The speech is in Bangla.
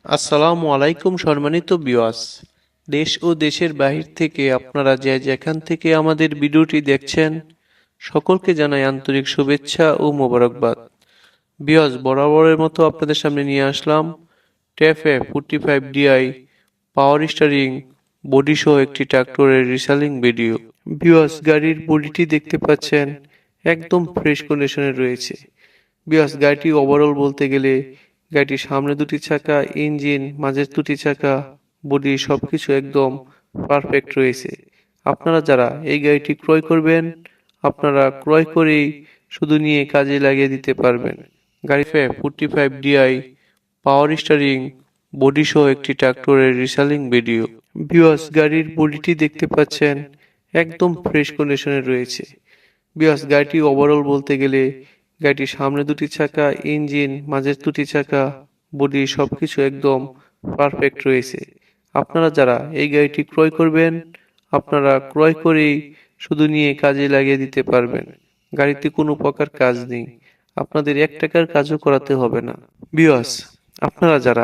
আসসালামু আলাইকুম সম্মানিত ভিউয়ার্স। দেশ ও দেশের বাহির থেকে আপনারা যে যেখান থেকে আমাদের ভিডিওটি দেখছেন সকলকে জানাই আন্তরিক শুভেচ্ছা ও মোবারকবাদ। ভিউয়ার্স, বরাবরের মতো আপনাদের সামনে নিয়ে আসলাম TAFE 45 DI power steering body সহ একটি ট্রাক্টরের রিসেলিং ভিডিও। ভিউয়ার্স, গাড়ির বডিটি দেখতে পাচ্ছেন একদম ফ্রেশ কন্ডিশনে রয়েছে। ভিউয়ার্স, গাড়িটি ওভারঅল বলতে গেলে গাড়িটির সামনে দুটি চাকা, ইঞ্জিন, মাঝের দুটি চাকা, বডি সবকিছু একদম পারফেক্ট রয়েছে। আপনারা যারা এই গাড়িটি ক্রয় করবেন, আপনারা ক্রয় করেই শুধু নিয়ে কাজে লাগিয়ে দিতে পারবেন। গাড়িতে 45 DI পাওয়ার স্টিয়ারিং বডি সহ একটি ট্রাক্টরের রিসেলিং ভিডিও। ভিউয়ার্স, গাড়ির বডিটি দেখতে পাচ্ছেন একদম ফ্রেশ কন্ডিশনে রয়েছে। ভিউয়ার্স, গাড়িটি ওভারঅল বলতে গেলে গাড়িটির সামনে দুটি চাকা, ইঞ্জিন, মাঝের দুটি চাকা, বডি সবকিছু একদম পারফেক্ট রয়েছে। আপনারা যারা এই গাড়িটি ক্রয় করবেন, আপনারা ক্রয় করেই শুধু নিয়ে কাজে লাগিয়ে দিতে পারবেন। গাড়িতে কোনো প্রকার কাজ নেই, আপনাদের 1 টাকার কাজও করাতে হবে না। ভিউয়ার্স, আপনারা যারা